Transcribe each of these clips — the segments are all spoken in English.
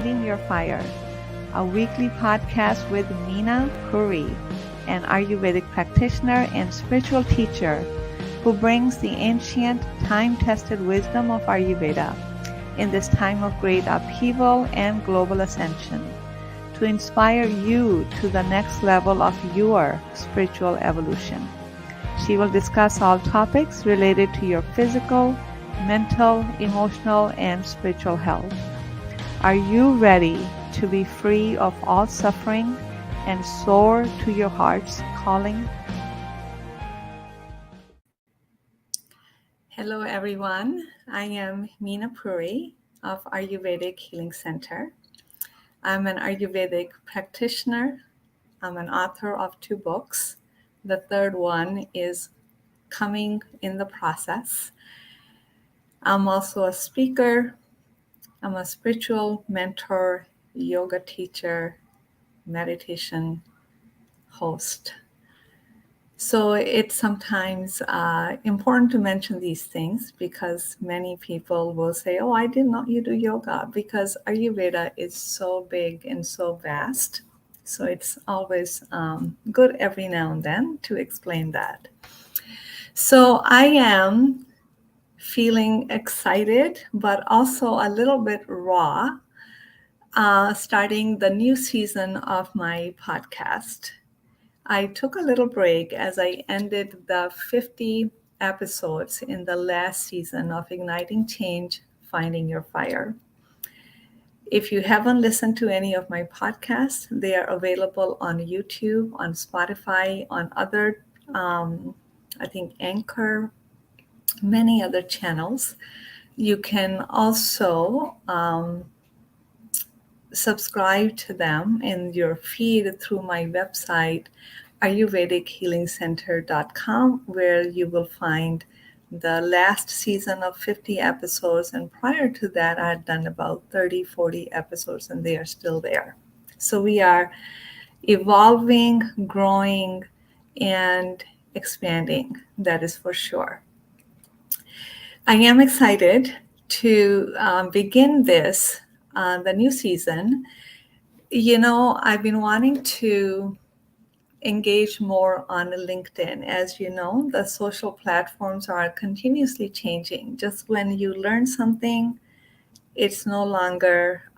Finding Your Fire, a weekly podcast with Meena Puri, an Ayurvedic practitioner and spiritual teacher who brings the ancient, time-tested wisdom of Ayurveda in this time of great upheaval and global ascension to inspire you to the next level of your spiritual evolution. She will discuss all topics related to your physical, mental, emotional, and spiritual health. Are you ready to be free of all suffering and soar to your heart's calling? Hello everyone, I am Meena Puri of Ayurvedic Healing Center. I'm an Ayurvedic practitioner. I'm an author of 2 books. The third one is coming in the process. I'm also a speaker. I'm a spiritual mentor, yoga teacher, meditation host. So it's sometimes important to mention these things because many people will say, oh, I didn't know you do yoga, because Ayurveda is so big and so vast. So it's always good every now and then to explain that. So I am feeling excited, but also a little bit raw, starting the new season of my podcast. I took a little break as I ended the 50 episodes in the last season of Igniting Change, Finding Your Fire. If you haven't listened to any of my podcasts, they are available on YouTube, on Spotify, on other, I think, Anchor, many other channels. You can also subscribe to them in your feed through my website, ayurvedichealingcenter.com, where you will find the last season of 50 episodes. And prior to that, I had done about 30, 40 episodes, and they are still there. So we are evolving, growing, and expanding. That is for sure. I am excited to begin this, the new season. You know, I've been wanting to engage more on LinkedIn. As you know, the social platforms are continuously changing. Just when you learn something, it's no longer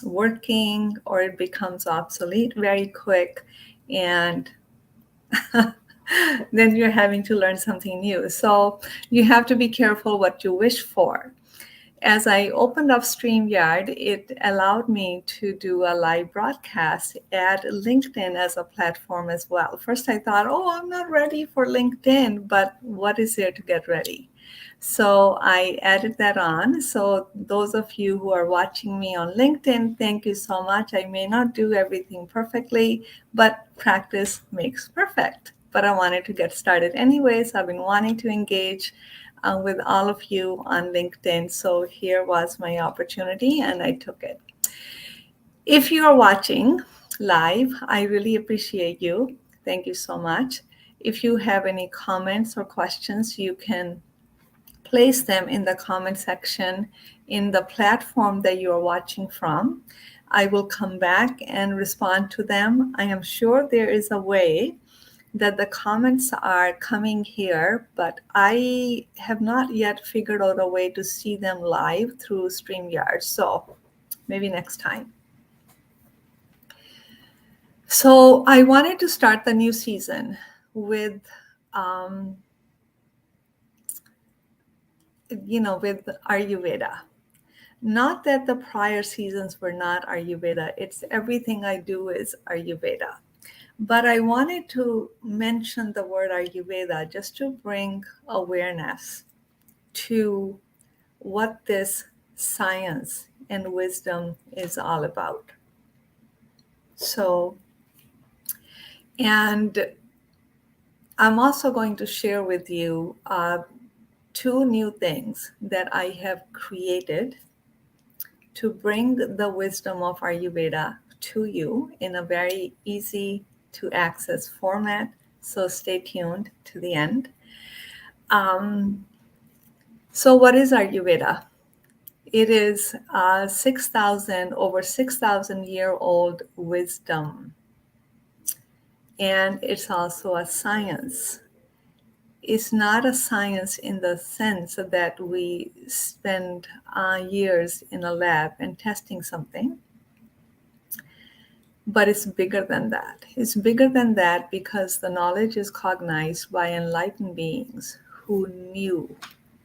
working, or it becomes obsolete very quick, and then you're having to learn something new. So you have to be careful what you wish for. As I opened up StreamYard, it allowed me to do a live broadcast, add LinkedIn as a platform as well. First, I thought, oh, I'm not ready for LinkedIn, but what is there to get ready? So I added that on. So those of you who are watching me on LinkedIn, thank you so much. I may not do everything perfectly, but practice makes perfect. But I wanted to get started anyways. I've been wanting to engage with all of you on LinkedIn. So here was my opportunity, and I took it. If you are watching live, I really appreciate you. Thank you so much. If you have any comments or questions, you can place them in the comment section in the platform that you are watching from. I will come back and respond to them. I am sure there is a way that the comments are coming here, but I have not yet figured out a way to see them live through StreamYard. So maybe next time. So I wanted to start the new season with, with Ayurveda. Not that the prior seasons were not Ayurveda. It's everything I do is Ayurveda. But I wanted to mention the word Ayurveda just to bring awareness to what this science and wisdom is all about. So, and I'm also going to share with you 2 new things that I have created to bring the wisdom of Ayurveda to you in a very easy to access format. So stay tuned to the end. So what is Ayurveda? It is 6,000, over 6,000-year-old wisdom. And it's also a science. It's not a science in the sense that we spend years in a lab and testing something, but it's bigger than that. It's bigger than that because the knowledge is cognized by enlightened beings who knew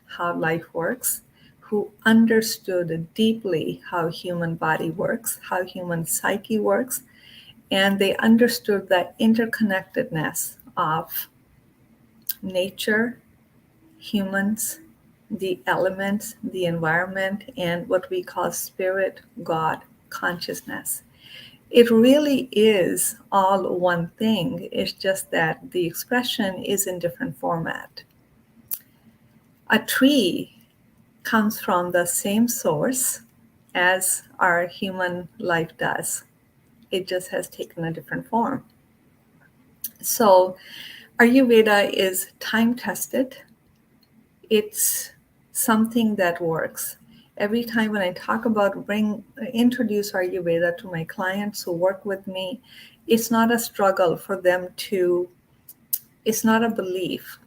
how life works, who understood deeply how human body works, how human psyche works, and they understood the interconnectedness of nature, humans, the elements, the environment, and what we call spirit, God, consciousness. It really is all one thing. It's just that the expression is in different format. A tree comes from the same source as our human life does. It just has taken a different form. So Ayurveda is time tested. It's something that works. Every time when I talk about introduce Ayurveda to my clients who work with me, it's not a struggle for them to, it's not a belief.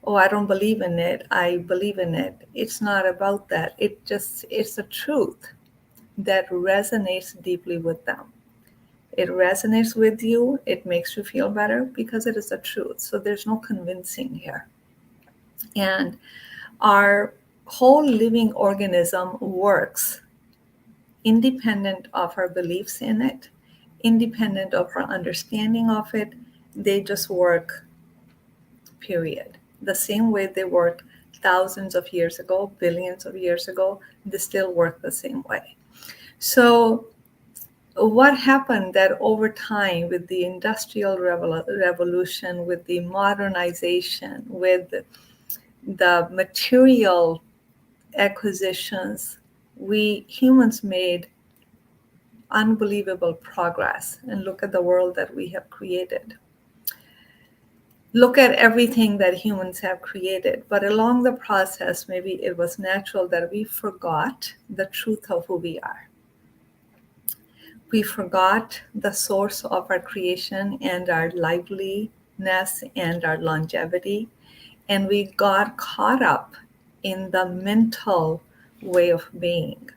Oh, I don't believe in it. I believe in it. It's not about that. It's a truth that resonates deeply with them. It resonates with you. It makes you feel better because it is a truth. So there's no convincing here. And our whole living organism works independent of our beliefs in it, independent of our understanding of it. They just work, period. The same way they worked thousands of years ago, billions of years ago, they still work the same way. So what happened that over time with the industrial revolution, with the modernization, with the material acquisitions, we humans made unbelievable progress. And look at the world that we have created. Look at everything that humans have created. But along the process, maybe it was natural that we forgot the truth of who we are. We forgot the source of our creation and our liveliness and our longevity. And we got caught up in the mental way of being.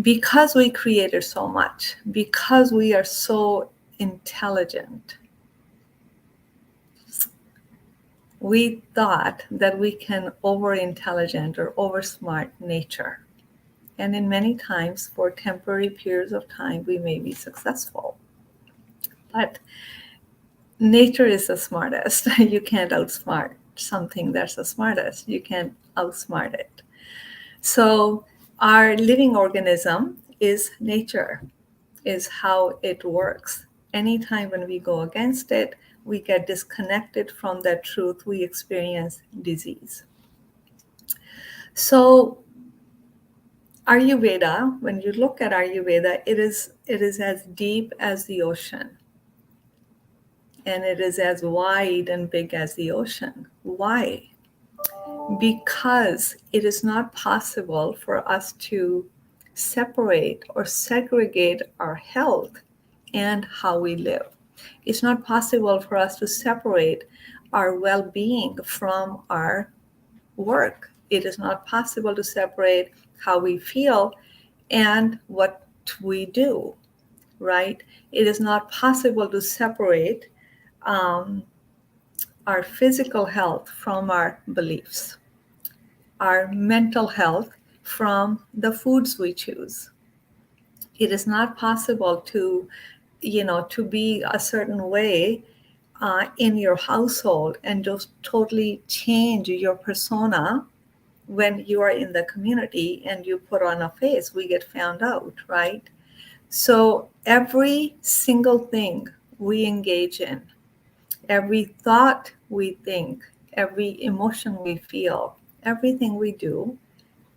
Because we created so much, because we are so intelligent, we thought that we can over-intelligent or over-smart nature. And in many times, for temporary periods of time, we may be successful. But nature is the smartest. You can't outsmart something that's the smartest. You can't outsmart it. So our living organism is nature, is how it works. Anytime when we go against it, we get disconnected from that truth, we experience disease. So Ayurveda, when you look at Ayurveda, it is as deep as the ocean. And it is as wide and big as the ocean. Why? Because it is not possible for us to separate or segregate our health and how we live. It's not possible for us to separate our well-being from our work. It is not possible to separate how we feel and what we do, right? It is not possible to separate our physical health from our beliefs, our mental health from the foods we choose. It is not possible to, to be a certain way in your household and just totally change your persona when you are in the community and you put on a face. We get found out, right? So every single thing we engage in, every thought we think, every emotion we feel, everything we do,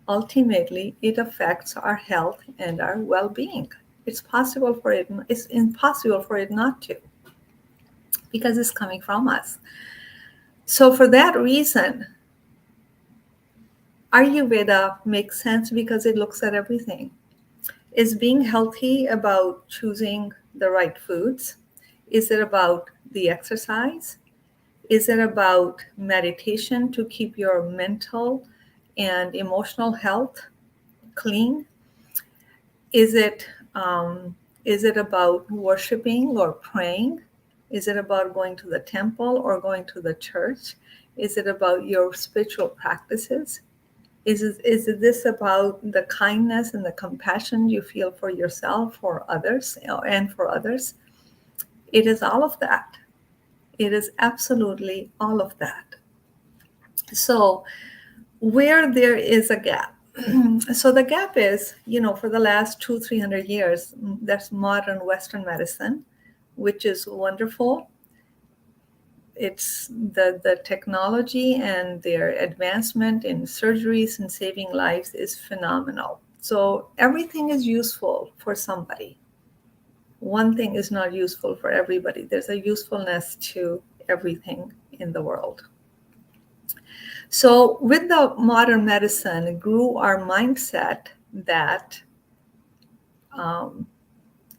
ultimately it affects our health and our well-being. It's impossible for it not to, because it's coming from us. So for that reason, Ayurveda makes sense because it looks at everything. Is being healthy about choosing the right foods? Is it about the exercise? Is it about meditation to keep your mental and emotional health clean? Is it um, is it about worshiping or praying? Is it about going to the temple or going to the church? Is it about your spiritual practices? Is this about the kindness and the compassion you feel for yourself, for others, and for others? It is all of that. It is absolutely all of that. So, where there is a gap, so the gap is, for the last 300 years, that's modern Western medicine, which is wonderful. It's the technology and their advancement in surgeries and saving lives is phenomenal. So everything is useful for somebody. One thing is not useful for everybody. There's a usefulness to everything in the world. So with the modern medicine, it grew our mindset that um,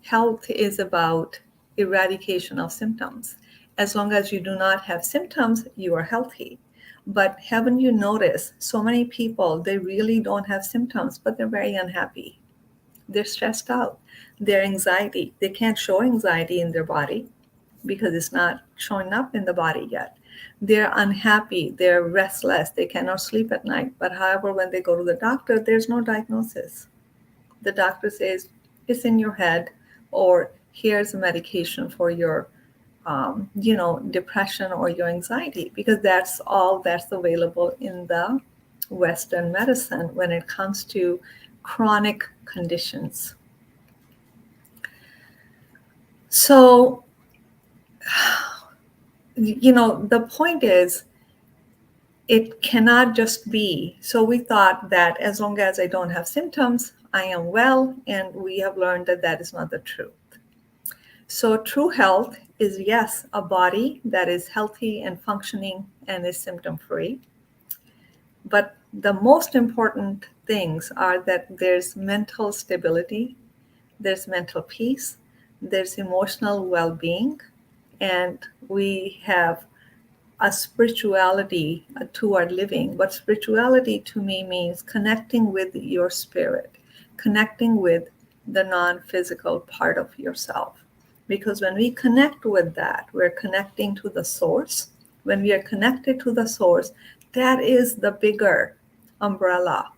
health is about eradication of symptoms. As long as you do not have symptoms, you are healthy. But haven't you noticed so many people, they really don't have symptoms, but they're very unhappy. They're stressed out. Their anxiety, they can't show anxiety in their body because it's not showing up in the body yet. They're unhappy, they're restless, they cannot sleep at night. But however, when they go to the doctor, there's no diagnosis. The doctor says it's in your head, or here's a medication for your depression or your anxiety, because that's all that's available in the Western medicine when it comes to chronic conditions. So the point is, it cannot just be. So we thought that as long as I don't have symptoms, I am well, and we have learned that that is not the truth. So true health is, yes, a body that is healthy and functioning and is symptom free. But the most important things are that there's mental stability, there's mental peace, there's emotional well being, and we have a spirituality to our living. But spirituality to me means connecting with your spirit, connecting with the non physical part of yourself. Because when we connect with that, we're connecting to the source. When we are connected to the source, that is the bigger umbrella.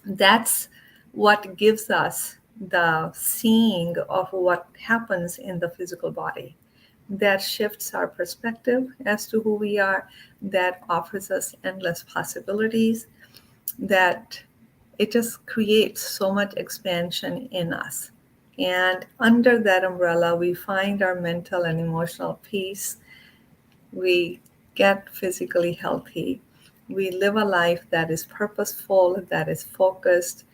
That's what gives us the seeing of what happens in the physical body. That shifts our perspective as to who we are, that offers us endless possibilities, that it just creates so much expansion in us. And under that umbrella, we find our mental and emotional peace. We get physically healthy. We live a life that is purposeful, that is focused.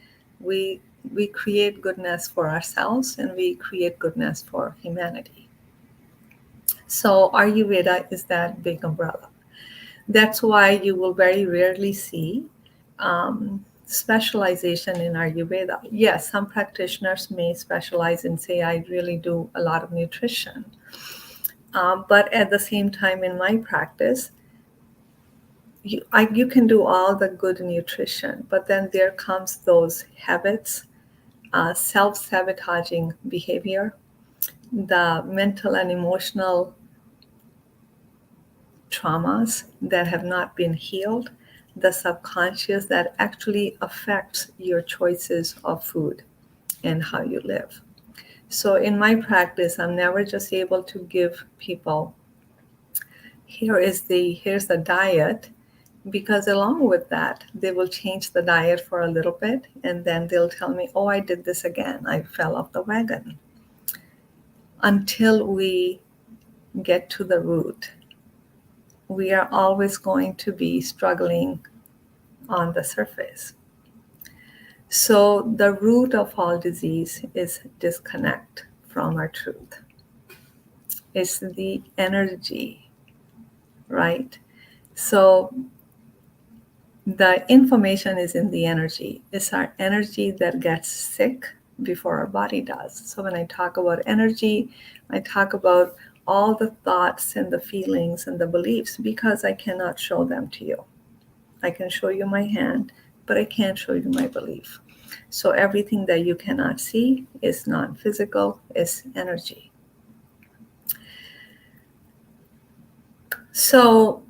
We we create goodness for ourselves and we create goodness for humanity. So Ayurveda is that big umbrella. That's why you will very rarely see specialization in Ayurveda. Yes, some practitioners may specialize and say, I really do a lot of nutrition. But at the same time, in my practice, you can do all the good nutrition, but then there comes those habits, self-sabotaging behavior, the mental and emotional traumas that have not been healed, the subconscious that actually affects your choices of food and how you live. So in my practice, I'm never just able to give people, here's the diet, because along with that, they will change the diet for a little bit and then they'll tell me, oh, I did this again. I fell off the wagon. Until we get to the root, we are always going to be struggling on the surface. So the root of all disease is disconnect from our truth. It's the energy, right? So The information is in the energy. It's our energy that gets sick before our body does. So when I talk about energy, I talk about all the thoughts and the feelings and the beliefs because I cannot show them to you. I can show you my hand, but I can't show you my belief. So everything that you cannot see is non-physical, is energy. So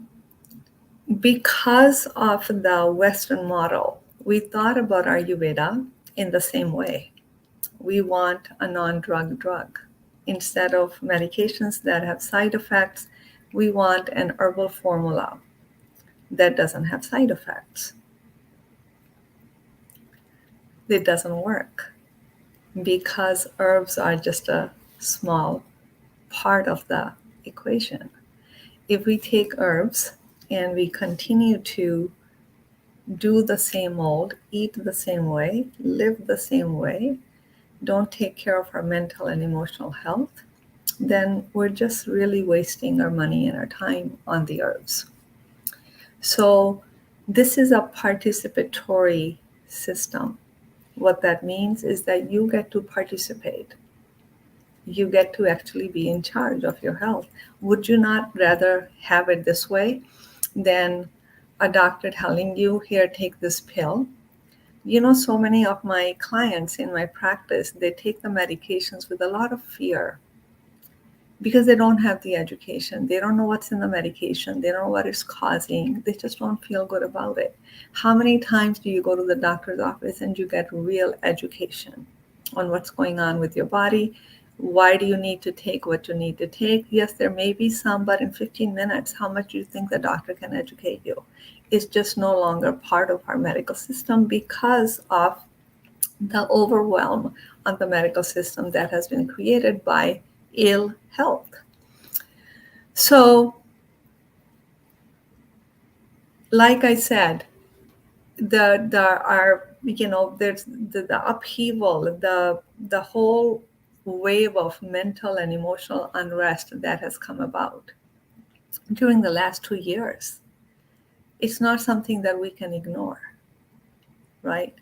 because of the Western model, we thought about Ayurveda in the same way. We want a non-drug drug. Instead of medications that have side effects, we want an herbal formula that doesn't have side effects. It doesn't work because herbs are just a small part of the equation. If we take herbs and we continue to do the same old, eat the same way, live the same way, don't take care of our mental and emotional health, then we're just really wasting our money and our time on the herbs. So this is a participatory system. What that means is that you get to participate. You get to actually be in charge of your health. Would you not rather have it this way than a doctor telling you, here, take this pill? You know, so many of my clients in my practice, they take the medications with a lot of fear because they don't have the education. They don't know what's in the medication. They don't know what it's causing. They just don't feel good about it. How many times do you go to the doctor's office and you get real education on what's going on with your body? Why do you need to take what you need to take? Yes, there may be some, but in 15 minutes, how much do you think the doctor can educate you? It's just no longer part of our medical system because of the overwhelm on the medical system that has been created by ill health. So, like I said, there's the upheaval, the whole wave of mental and emotional unrest that has come about during the last 2 years. It's not something that we can ignore, right?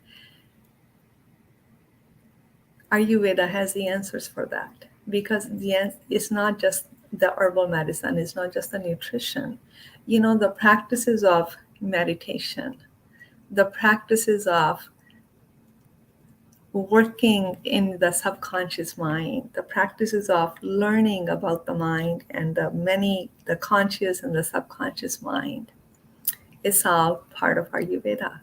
Ayurveda has the answers for that because it's not just the herbal medicine, it's not just the nutrition. You know, the practices of meditation, the practices of working in the subconscious mind, the practices of learning about the mind and the conscious and the subconscious mind, is all part of Ayurveda.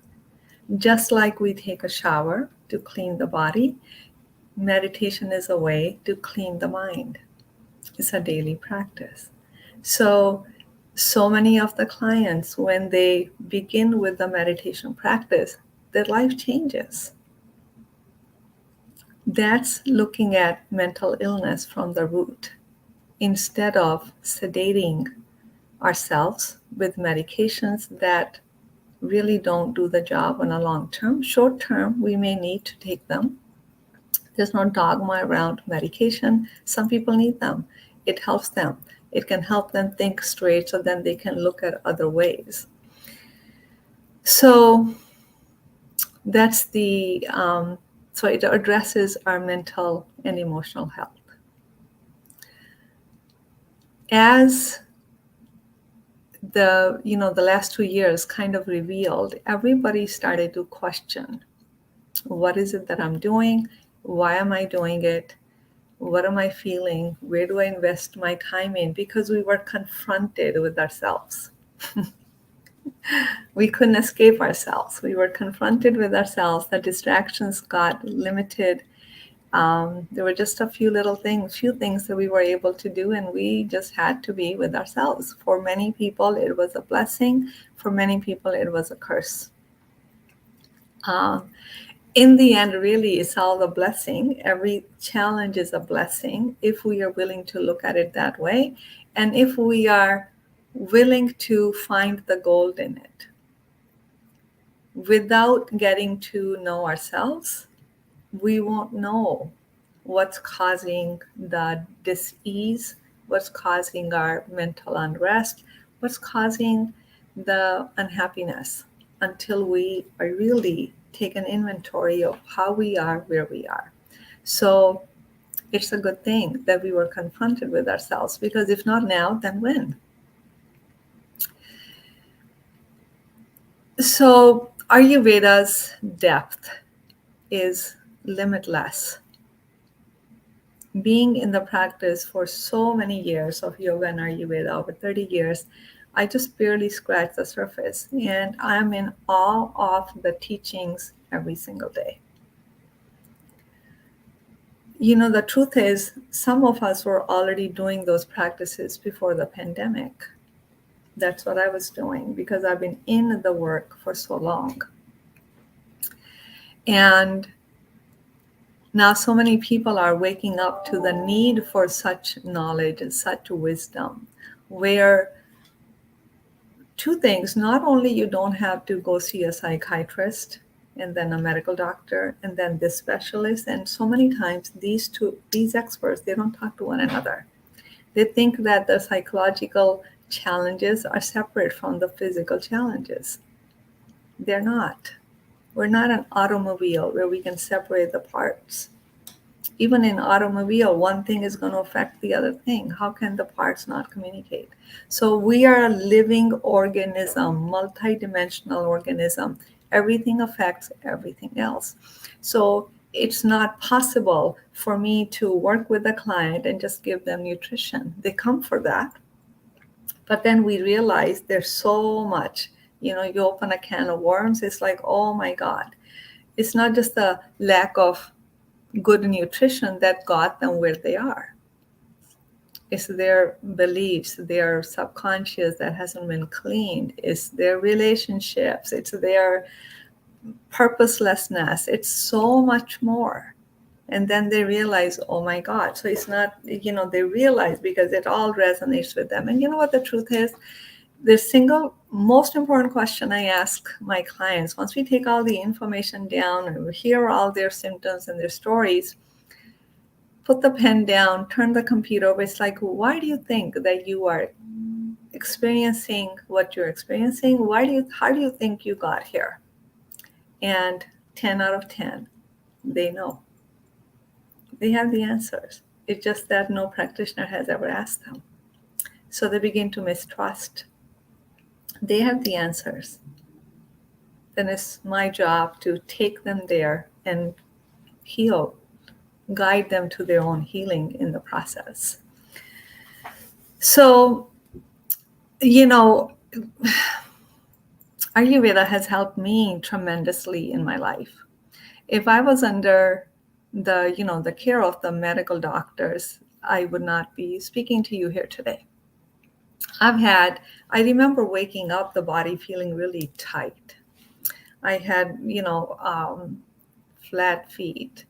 Just like we take a shower to clean the body, meditation is a way to clean the mind. It's a daily practice. So many of the clients, when they begin with the meditation practice, their life changes. That's looking at mental illness from the root. Instead of sedating ourselves with medications that really don't do the job on a long term, short term, we may need to take them. There's no dogma around medication. Some people need them. It helps them. It can help them think straight so then they can look at other ways. So that's so it addresses our mental and emotional health. As the last 2 years kind of revealed, everybody started to question, what is it that I'm doing? Why am I doing it? What am I feeling? Where do I invest my time in? Because we were confronted with ourselves. We couldn't escape ourselves. We were confronted with ourselves. The distractions got limited. There were just a few things that we were able to do, and we just had to be with ourselves. For many people, it was a blessing. For many people, it was a curse. In the end, really, it's all a blessing. Every challenge is a blessing if we are willing to look at it that way, and if we are willing to find the gold in it. Without getting to know ourselves, we won't know what's causing the dis-ease, what's causing our mental unrest, what's causing the unhappiness. until we are really take an inventory of how we are, where we are. So it's a good thing that we were confronted with ourselves, because if not now, then when? So Ayurveda's depth is limitless. Being in the practice for so many years of yoga and Ayurveda, over 30 years, I just barely scratched the surface. And I'm in awe of the teachings every single day. You know, the truth is, some of us were already doing those practices before the pandemic. That's what I was doing because I've been in the work for so long. And now so many people are waking up to the need for such knowledge and such wisdom, where two things: not only you don't have to go see a psychiatrist and then a medical doctor and then this specialist, and so many times these experts, they don't talk to one another. They think that the psychological challenges are separate from the physical challenges. They're not. We're not an automobile where we can separate the parts. Even in automobile, one thing is going to affect the other thing. How can the parts not communicate? So we are a living organism, multidimensional organism. Everything affects everything else. So it's not possible for me to work with a client and just give them nutrition. They come for that. But then we realize there's so much. You know, you open a can of worms, it's like, oh my God. It's not just the lack of good nutrition that got them where they are. It's their beliefs, their subconscious that hasn't been cleaned. It's their relationships. It's their purposelessness. It's so much more. And then they realize, oh my God. So it's not, they realize because it all resonates with them. And you know what the truth is? The single most important question I ask my clients, once we take all the information down and we hear all their symptoms and their stories, put the pen down, turn the computer over. It's like, why do you think that you are experiencing what you're experiencing? How do you think you got here? And 10 out of 10, they know. They have the answers. It's just that no practitioner has ever asked them. So they begin to mistrust. They have the answers. Then it's my job to take them there and heal, guide them to their own healing in the process. So, Ayurveda has helped me tremendously in my life. If I was under the care of the medical doctors, I would not be speaking to you here today. I remember waking up, the body feeling really tight. I had, flat feet.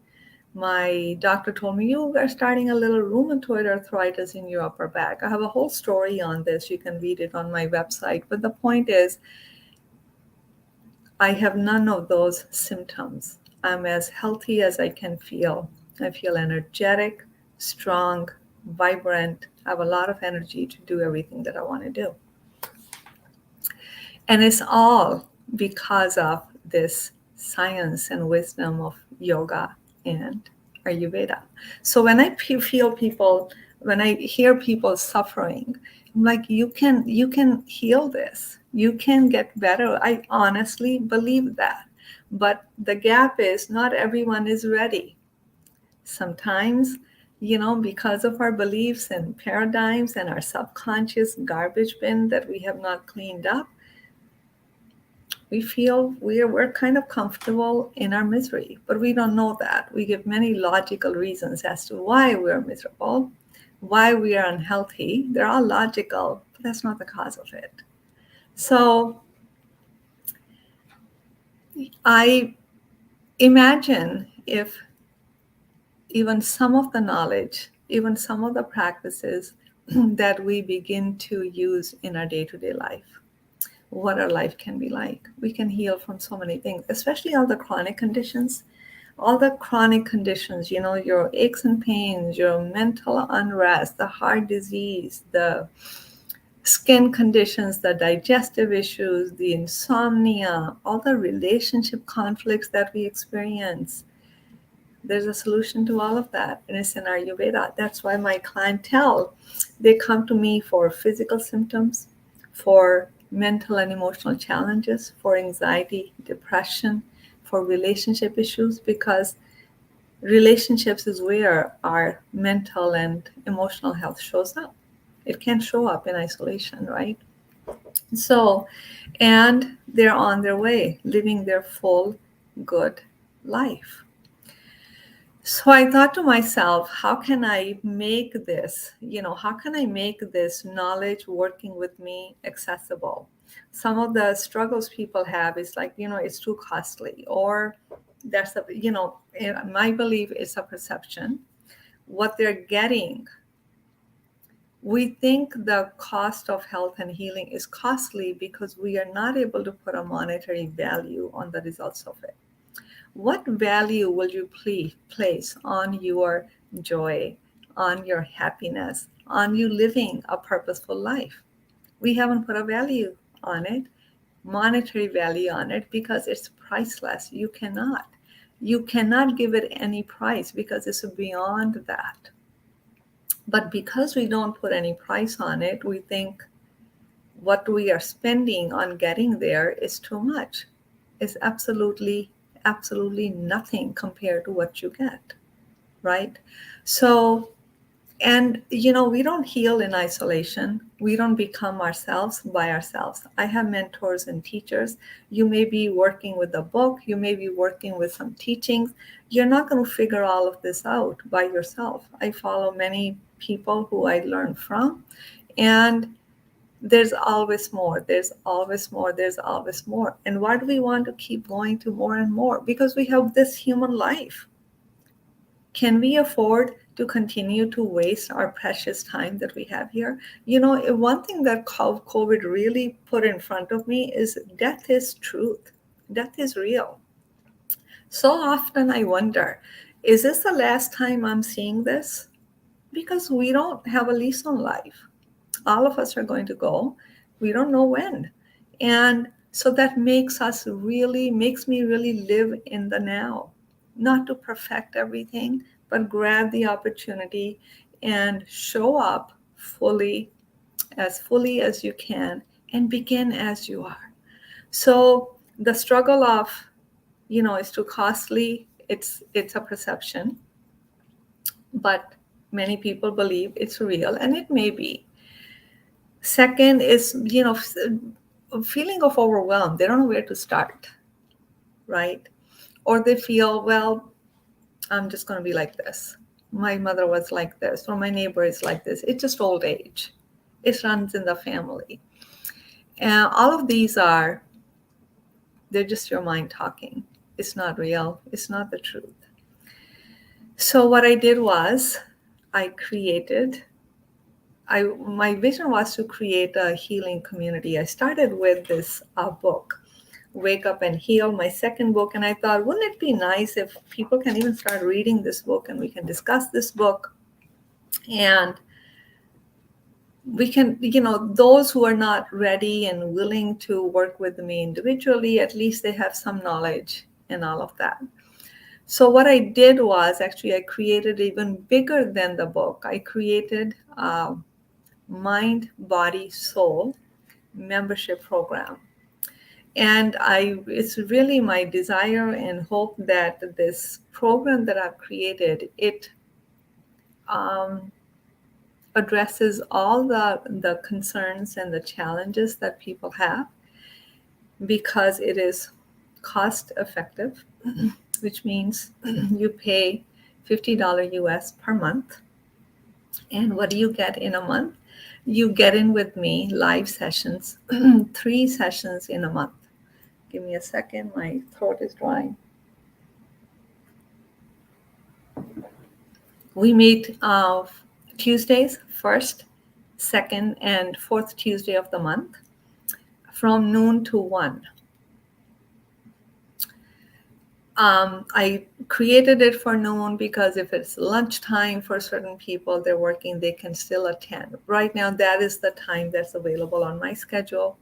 My doctor told me, you are starting a little rheumatoid arthritis in your upper back. I have a whole story on this. You can read it on my website. But the point is, I have none of those symptoms. I'm as healthy as I can feel. I feel energetic, strong, vibrant. I have a lot of energy to do everything that I want to do. And it's all because of this science and wisdom of yoga and Ayurveda. So when I when I hear people suffering, I'm like, you can heal this. You can get better. I honestly believe that. But the gap is not everyone is ready. Sometimes, because of our beliefs and paradigms and our subconscious garbage bin that we have not cleaned up, we feel we're kind of comfortable in our misery, but we don't know that. We give many logical reasons as to why we're miserable, why we are unhealthy. They're all logical, but that's not the cause of it. So I imagine if even some of the knowledge, even some of the practices that we begin to use in our day-to-day life, what our life can be like. We can heal from so many things, especially all the chronic conditions. All the chronic conditions, your aches and pains, your mental unrest, the heart disease, the skin conditions, the digestive issues, the insomnia, all the relationship conflicts that we experience. There's a solution to all of that, and it's in Ayurveda. That's why my clientele, they come to me for physical symptoms, for mental and emotional challenges, for anxiety, depression, for relationship issues, because relationships is where our mental and emotional health shows up. It can't show up in isolation, right? So, and they're on their way, living their full, good life. So I thought to myself, how can I make this, how can I make this knowledge working with me accessible? Some of the struggles people have is like, it's too costly, or that's my belief is a perception. What they're getting, we think the cost of health and healing is costly because we are not able to put a monetary value on the results of it. What value will you place on your joy, on your happiness, on you living a purposeful life? We haven't put a value on it, monetary value on it, because it's priceless. You cannot. You cannot give it any price because it's beyond that. But because we don't put any price on it, we think what we are spending on getting there is too much. It's absolutely nothing compared to what you get, right? So, and we don't heal in isolation. We don't become ourselves by ourselves. I have mentors and teachers. You may be working with a book, you may be working with some teachings. You're not going to figure all of this out by yourself. I follow many people who I learn from, and there's always more, there's always more, there's always more. And why do we want to keep going to more and more? Because we have this human life. Can we afford to continue to waste our precious time that we have here? One thing that COVID really put in front of me is death is truth. Death is real. So often I wonder, is this the last time I'm seeing this? Because we don't have a lease on life. All of us are going to go. We don't know when. And so that makes me really live in the now, not to perfect everything, but grab the opportunity and show up fully as you can, and begin as you are. So the struggle of, is too costly. It's a perception, but many people believe it's real, and it may be. Second is, a feeling of overwhelm. They don't know where to start, right? Or they feel, well, I'm just going to be like this. My mother was like this, or my neighbor is like this. It's just old age. It runs in the family. And all of these they're just your mind talking. It's not real. It's not the truth. So what I did was I created my vision was to create a healing community. I started with this book, Wake Up and Heal, my second book. And I thought, wouldn't it be nice if people can even start reading this book and we can discuss this book? And we can, those who are not ready and willing to work with me individually, at least they have some knowledge and all of that. So what I did was actually I created even bigger than the book. I created Mind, Body, Soul membership program. And it's really my desire and hope that this program that I've created, it addresses all the concerns and the challenges that people have, because it is cost effective, which means you pay $50 US per month. And what do you get in a month? You get in with me live sessions, 3 sessions in a month. Give me a second, my throat is dry. We meet Tuesdays, first, second, and fourth Tuesday of the month from noon to 1. I created it for noon because if it's lunchtime for certain people, they're working, they can still attend. Right now, that is the time that's available on my schedule.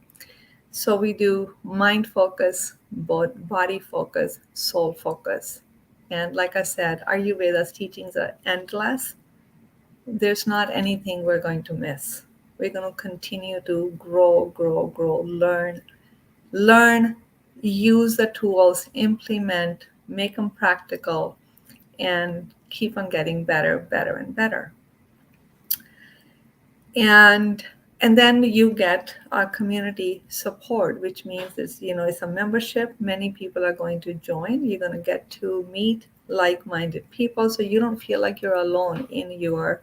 So we do mind focus, body focus, soul focus. And like I said, Ayurveda's teachings are endless. There's not anything we're going to miss. We're going to continue to grow, learn, use the tools, implement, make them practical, and keep on getting better, and better. And and then you get our community support, which means it's a membership. Many people are going to join. You're going to get to meet like-minded people, so you don't feel like you're alone in your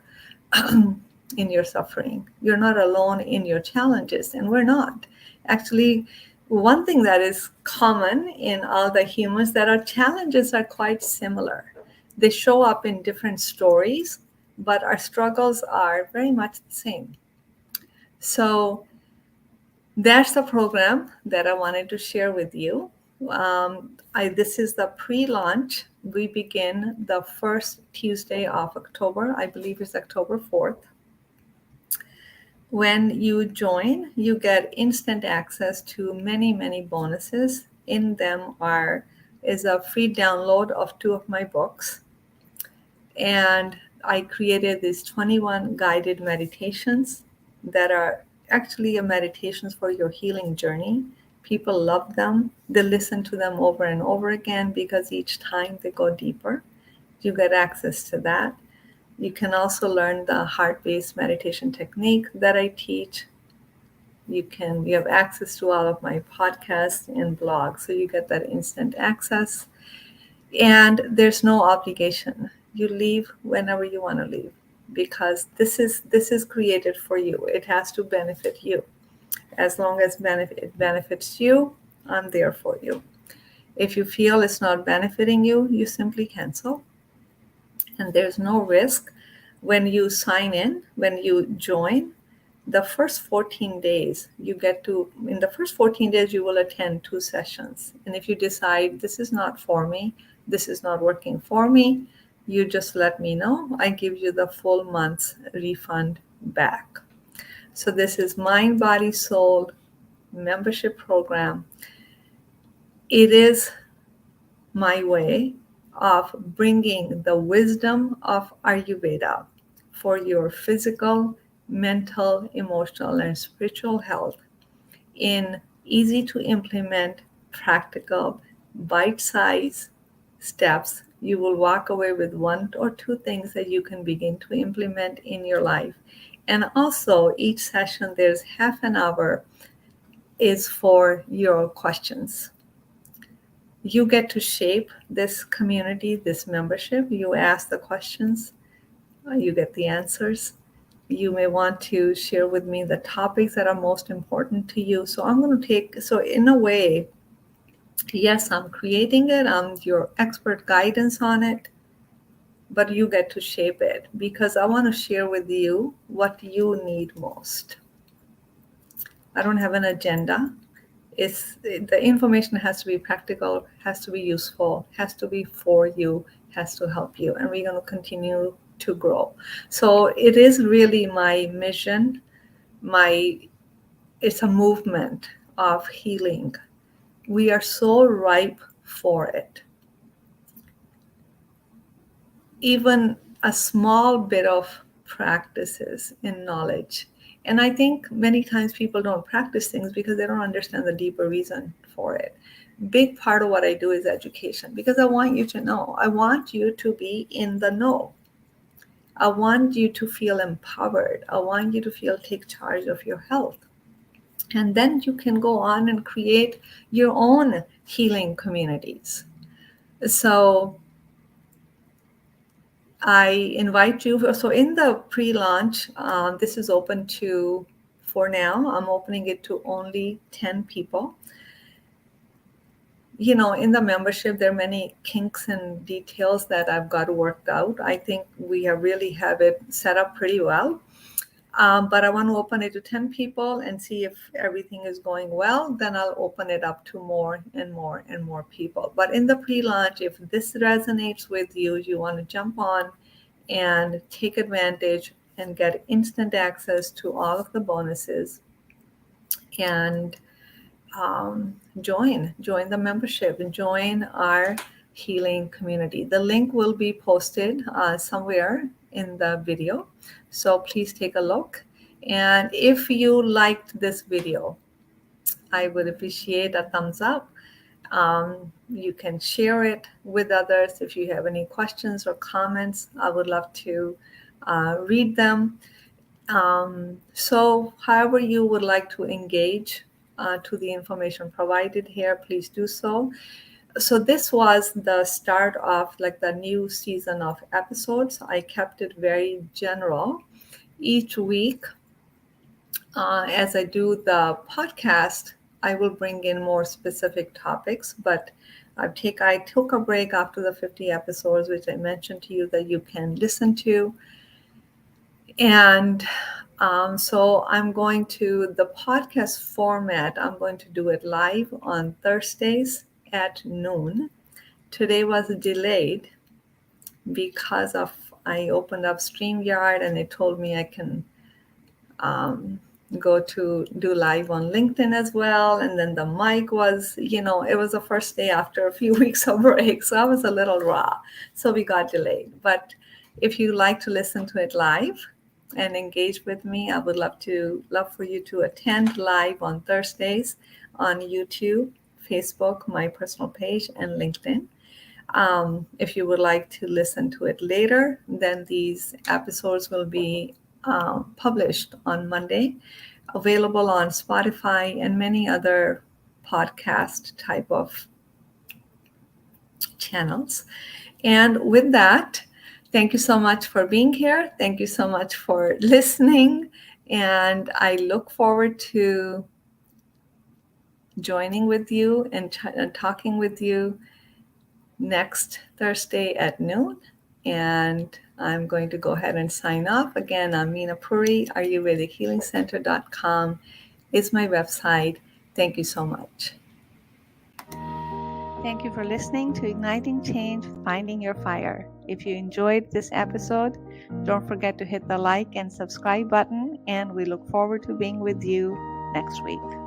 in your suffering. You're not alone in your challenges, and we're not. Actually, one thing that is common in all the humans that our challenges are quite similar. They show up in different stories, but our struggles are very much the same. So that's the program that I wanted to share with you. This is the pre-launch. We begin the first Tuesday of October. I believe it's October 4th. When you join, you get instant access to many bonuses. In them is a free download of 2 of my books. And I created these 21 guided meditations that are actually meditations for your healing journey. People love them. They listen to them over and over again because each time they go deeper. You get access to that. You can also learn the heart-based meditation technique that I teach. You have access to all of my podcasts and blogs, so you get that instant access. And there's no obligation. You leave whenever you want to leave because this is created for you. It has to benefit you. As long as it benefits you, I'm there for you. If you feel it's not benefiting you, you simply cancel. And there's no risk. When you sign in, when you join, the first 14 days, in the first 14 days, you will attend 2 sessions. And if you decide this is not for me, this is not working for me, you just let me know. I give you the full month's refund back. So this is Mind, Body, Soul membership program. It is my way of bringing the wisdom of Ayurveda for your physical, mental, emotional, and spiritual health in easy to implement, practical, bite-sized steps. You will walk away with 1 or 2 things that you can begin to implement in your life. And also, each session, there's half an hour is for your questions. You get to shape this community, this membership. You ask the questions, you get the answers. You may want to share with me the topics that are most important to you. So in a way, yes, I'm creating it. I'm your expert guidance on it, but you get to shape it because I want to share with you what you need most. I don't have an agenda. The information has to be practical, has to be useful, has to be for you, has to help you, and we're going to continue to grow. So it is really my mission. It's a movement of healing. We are so ripe for it. Even a small bit of practices in knowledge. And I think many times people don't practice things because they don't understand the deeper reason for it. Big part of what I do is education because I want you to know. I want you to be in the know. I want you to feel empowered. I want you to take charge of your health. And then you can go on and create your own healing communities. So I invite you. So in the pre-launch, this is open for now, I'm opening it to only 10 people. In the membership, there are many kinks and details that I've got worked out. I think we really have it set up pretty well. But I want to open it to 10 people and see if everything is going well. Then I'll open it up to more and more and more people. But in the pre-launch, if this resonates with you, you want to jump on and take advantage and get instant access to all of the bonuses, and join the membership and join our healing community. The link will be posted somewhere in the video, so please take a look. And if you liked this video, I would appreciate a thumbs up. You can share it with others. If you have any questions or comments, I would love to read them. So however you would like to engage to the information provided here, please do so. So this was the start of like the new season of episodes. I kept it very general. Each week, as I do the podcast, I will bring in more specific topics, but I took a break after the 50 episodes, which I mentioned to you that you can listen to. And so I'm going to the podcast format. I'm going to do it live on Thursdays at noon. Today was delayed because I opened up StreamYard and it told me I can go to do live on LinkedIn as well. And then the mic was, it was the first day after a few weeks of break. So I was a little raw. So we got delayed. But if you like to listen to it live and engage with me, I would love for you to attend live on Thursdays on YouTube, Facebook, my personal page, and LinkedIn. If you would like to listen to it later, then these episodes will be published on Monday, available on Spotify and many other podcast type of channels. And with that, thank you so much for being here. Thank you so much for listening. And I look forward to joining with you and talking with you next Thursday at noon. And I'm going to go ahead and sign off. Again, I'm Meena Puri. AyurvedichealingCenter.com is my website. Thank you so much. Thank you for listening to Igniting Change, Finding Your Fire. If you enjoyed this episode, don't forget to hit the like and subscribe button, and we look forward to being with you next week.